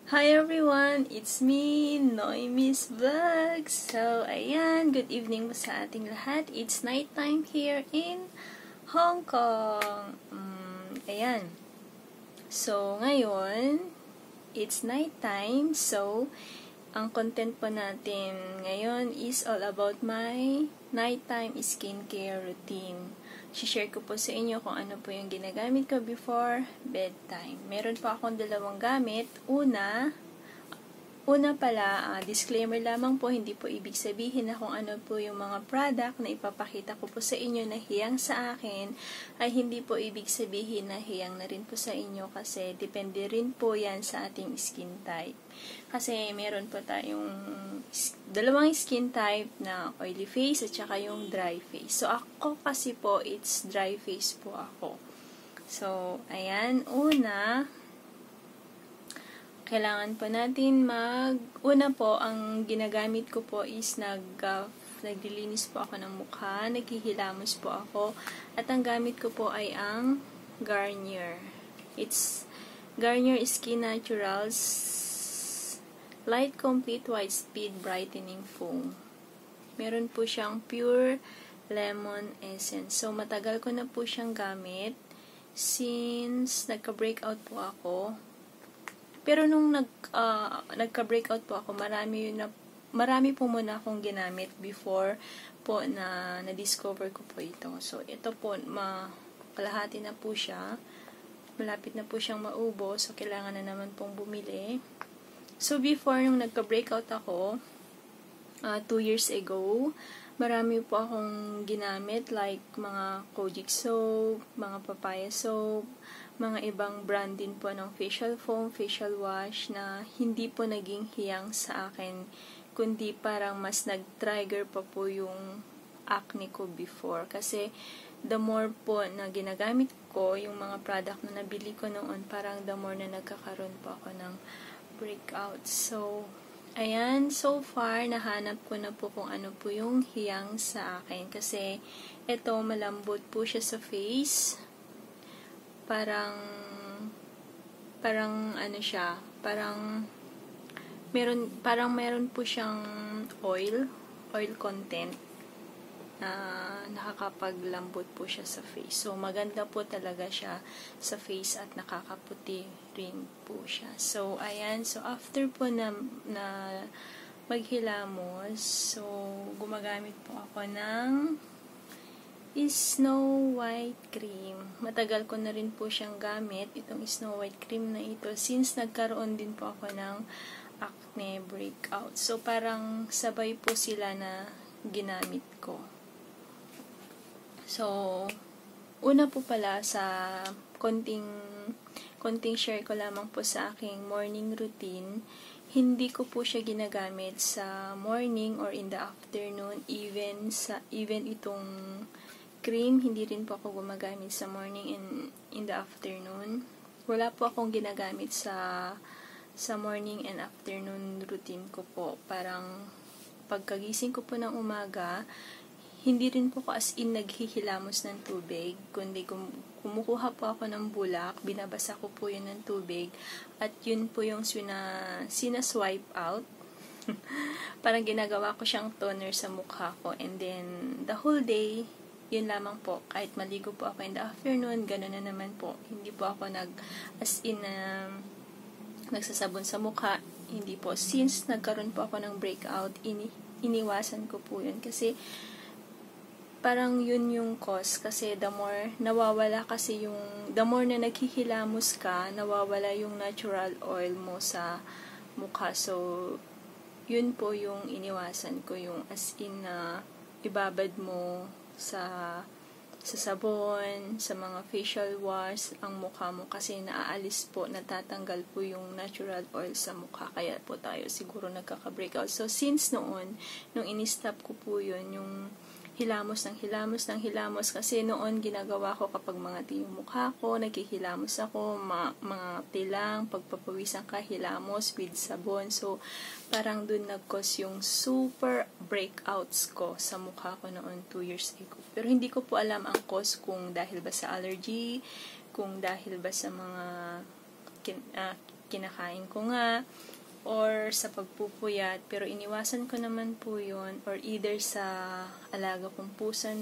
Hi everyone! It's me, Noemi's Vlog. So, ayan, good evening po sa ating lahat. It's nighttime here in Hong Kong. Ayan. So, ngayon, it's nighttime. So, ang content po natin ngayon is all about my nighttime skincare routine. Share ko po sa inyo kung ano po yung ginagamit ko before bedtime. Meron po akong dalawang gamit. Una pala, disclaimer lamang po, hindi po ibig sabihin na kung ano po yung mga product na ipapakita ko po sa inyo na hiyang sa akin, ay hindi po ibig sabihin na hiyang na rin po sa inyo kasi depende rin po yan sa ating skin type. Kasi meron po tayong dalawang skin type na oily face at saka yung dry face. So ako kasi po, it's dry face po ako. So, ayan, kailangan po natin una po, ang ginagamit ko po is naglilinis po ako ng mukha, naghihilamos po ako, at ang gamit ko po ay ang Garnier. It's Garnier Skin Naturals Light Complete White Speed Brightening Foam. Meron po siyang pure lemon essence. So, matagal ko na po siyang gamit since nagka-breakout po ako. Pero nung nagka-breakout po ako, marami po muna akong ginamit before po na na-discover ko po ito. So, ito po, kalahati na po siya. Malapit na po siyang maubos. So, kailangan na naman pong bumili. So, before nung nagka-breakout ako, 2 years ago, marami po akong ginamit like mga Kojic soap, mga papaya soap, mga ibang brand din po ng facial foam, facial wash na hindi po naging hiyang sa akin, kundi parang mas nag-trigger pa po yung acne ko before. Kasi the more po na ginagamit ko yung mga product na nabili ko noon, parang the more na nagkakaroon po ako ng breakout. So, ayan, so far, nahanap ko na po kung ano po yung hiyang sa akin. Kasi, ito, malambot po siya sa face. Parang meron po siyang oil content na nakakapaglambot po siya sa face. So, maganda po talaga siya sa face at nakakaputi rin po siya. So, ayan. So, after po na maghilamos, so, gumagamit po ako ng Snow White Cream. Matagal ko na rin po siyang gamit, itong Snow White Cream na ito, since nagkaroon din po ako ng acne breakout. So, parang sabay po sila na ginamit ko. So, una po pala sa konting share ko lamang po sa aking morning routine, hindi ko po siya ginagamit sa morning or in the afternoon, even itong cream, hindi rin po ako gumagamit sa morning and in the afternoon. Wala po akong ginagamit sa morning and afternoon routine ko po. Parang pagkagising ko po ng umaga, hindi rin po ako as in naghihilamos ng tubig, kundi kumukuha po ako ng bulak, binabasa ko po yun ng tubig, at yun po yung sinaswipe out. Parang ginagawa ko siyang toner sa mukha ko, and then the whole day, yun lamang po. Kahit maligo po ako in the afternoon, gano'n na naman po. Hindi po ako nagsasabon sa mukha. Hindi po. Since nagkaroon po ako ng breakout, iniwasan ko po yun. Kasi, parang yun yung cause. Kasi the more na naghihilamos ka, nawawala yung natural oil mo sa mukha. So, yun po yung iniwasan ko. Yung as in na ibabad mo sa sabon, sa mga facial wash, ang mukha mo kasi naaalis po, natatanggal po yung natural oil sa mukha. Kaya po tayo siguro nagkaka-breakout. So, since nung in-stop ko po yun, yung hilamos kasi noon ginagawa ko kapag mga yung mukha ko, naghihilamos ako, mga tilang, pagpapawisan ka, hilamos with sabon. So, parang dun nag-cause yung super breakouts ko sa mukha ko noon 2 years ago. Pero hindi ko po alam ang cause, kung dahil ba sa allergy, kung dahil ba sa mga kinakain ko nga, or sa pagpupuyat, pero iniwasan ko naman po yun, or either sa alaga kong pusa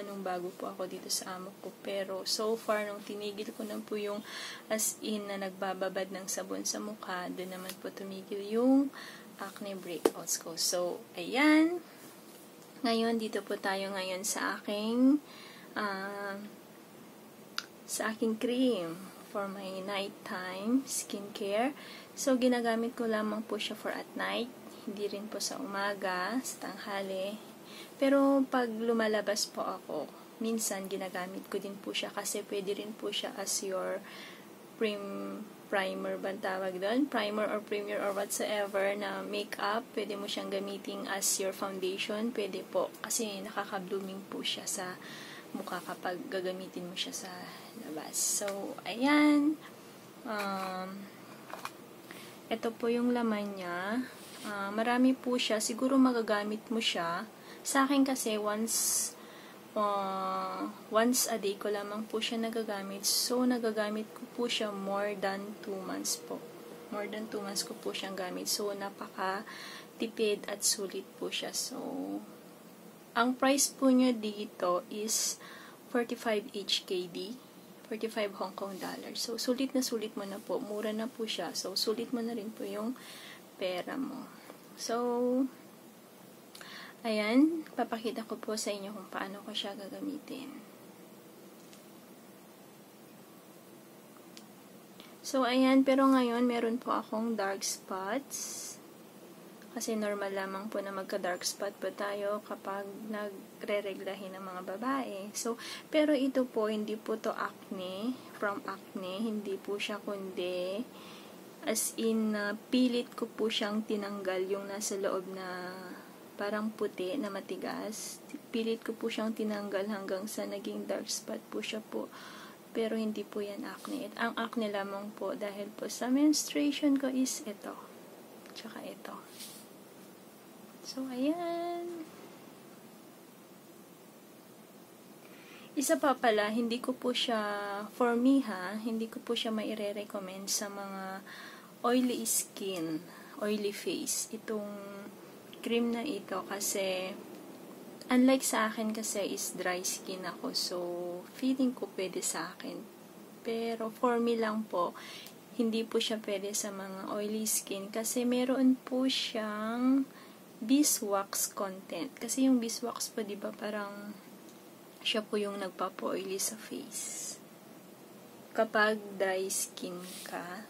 nung bago po ako dito sa amo ko. Pero so far, nung tinigil ko na po yung as in na nagbababad ng sabon sa mukha, doon naman po tumigil yung acne breakouts ko. So, ayan. Ngayon, dito po tayo ngayon sa aking cream for my nighttime skincare. So, ginagamit ko lamang po siya for at night. Hindi rin po sa umaga, sa tanghali. Pero, pag lumalabas po ako, minsan ginagamit ko din po siya kasi pwede rin po siya as your primer ba tawag doon? Primer or premier or whatsoever na makeup. Pwede mo siyang gamitin as your foundation. Pwede po. Kasi nakaka-blooming po siya sa mukha kapag gagamitin mo siya sa labas. So, ayan. Ito po yung laman niya. Marami po siya. Siguro magagamit mo siya. Sa akin kasi, once a day ko lamang po siya nagagamit. So, nagagamit ko po siya more than 2 months po. More than 2 months ko po siyang gamit. So, napaka-tipid at sulit po siya. So, ang price po niya dito is 45 HKD. 45 Hong Kong dollars. So, sulit na sulit mo na po. Mura na po siya. So, sulit mo na rin po yung pera mo. So, ayan. Papakita ko po sa inyo kung paano ko siya gagamitin. So, ayan. Pero ngayon, meron po akong dark spots. Kasi normal lamang po na magka-dark spot po tayo kapag nagre-reglahin ng mga babae. So, pero ito po, hindi po to acne, from acne. Hindi po siya kundi, as in, pilit ko po siyang tinanggal yung nasa loob na parang puti na matigas. Pilit ko po siyang tinanggal hanggang sa naging dark spot po siya po. Pero hindi po yan acne. Ang acne lamang po dahil po sa menstruation ko is ito. Tsaka ito. So, ayan. Isa pa pala, hindi ko po siya, for me hindi ko po siya maire-recommend sa mga oily skin, oily face. Itong cream na ito kasi, unlike sa akin kasi is dry skin ako. So, feeling ko pwede sa akin. Pero, for me lang po, hindi po siya pwede sa mga oily skin kasi meron po siyang beeswax content. Kasi yung beeswax po, diba, parang siya po yung nagpapa-oily sa face. Kapag dry skin ka.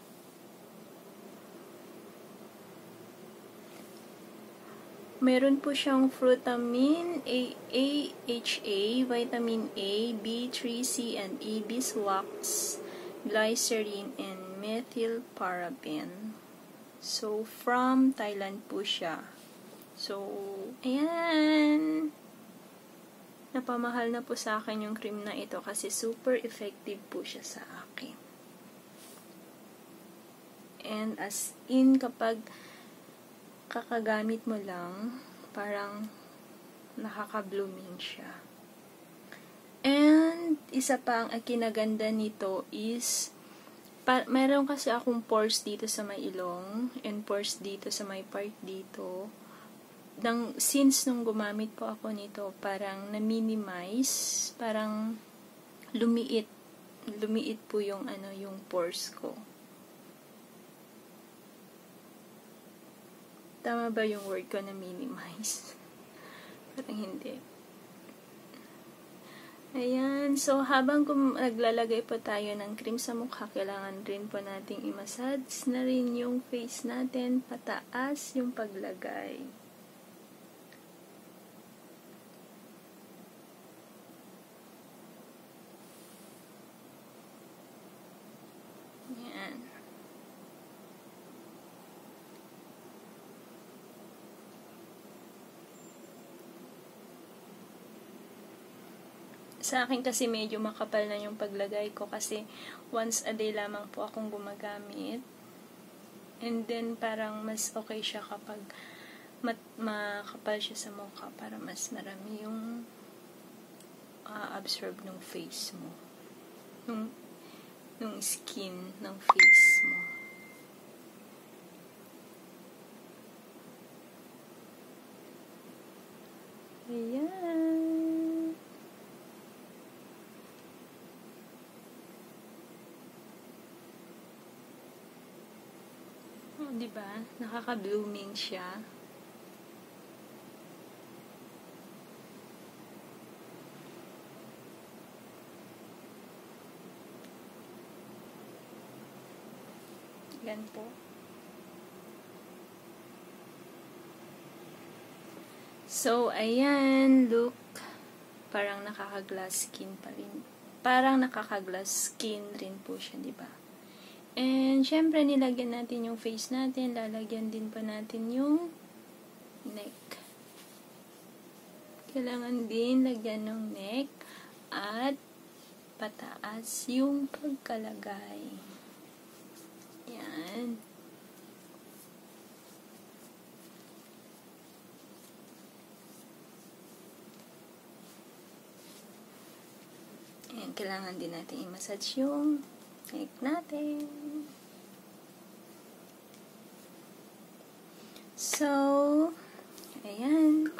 Meron po siyang frutamine, AHA, vitamin A, B3, C, and E, beeswax, glycerin, and methylparaben. So, from Thailand po siya. So, ayan. Napamahal na po sa akin yung cream na ito kasi super effective po siya sa akin. And as in, kapag kakagamit mo lang, parang nakaka-blooming siya. And, isa pa ang kinaganda nito is, meron kasi akong pores dito sa may ilong, and pores dito sa may part dito. Since nung gumamit po ako nito, parang na-minimize, parang lumiit po yung yung pores ko. Tama ba yung word ko na minimize? Parang hindi. Ayan. So, habang naglalagay po tayo ng cream sa mukha, kailangan rin po nating i-massage na rin yung face natin, pataas yung paglagay. Ayan. Sa akin kasi medyo makapal na yung paglagay ko kasi once a day lamang po akong gumagamit. And then parang mas okay siya kapag makapal siya sa mukha para mas marami yung absorb ng face mo. ng skin ng face mo. Ayan. Oh, diba? Nakaka-blooming siya. Yan po. So, ayan, look. Parang nakaka-glass skin pa rin. Parang nakaka-glass skin rin po siya, diba? And, syempre, nilagyan natin yung face natin. Lalagyan din pa natin yung neck. Kailangan din lagyan ng neck at pataas yung pagkalagay. Yan. Ayan, kailangan din natin i-massage yung neck natin. So, ayan.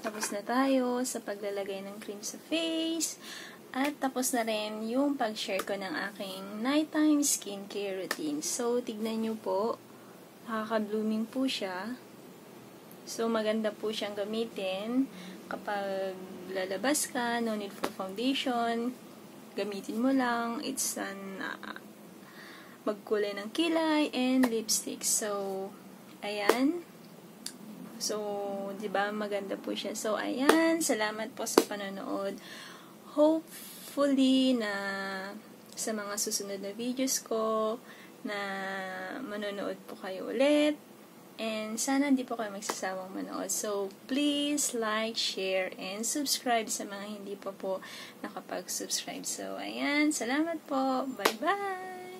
Tapos na tayo sa paglalagay ng cream sa face. At tapos na rin yung pag-share ko ng aking nighttime skincare routine. So, tignan nyo po. Nakaka-blooming po siya. So, maganda po siyang gamitin kapag lalabas ka, no need for foundation. Gamitin mo lang. It's magkulay ng kilay and lipstick. So, ayan. So, di ba maganda po siya. So, ayan. Salamat po sa panonood. Hopefully na sa mga susunod na videos ko na manonood po kayo ulit. And sana hindi po kayo magsasawang manood. So, please like, share, and subscribe sa mga hindi pa po nakapag-subscribe. So, ayan. Salamat po. Bye-bye!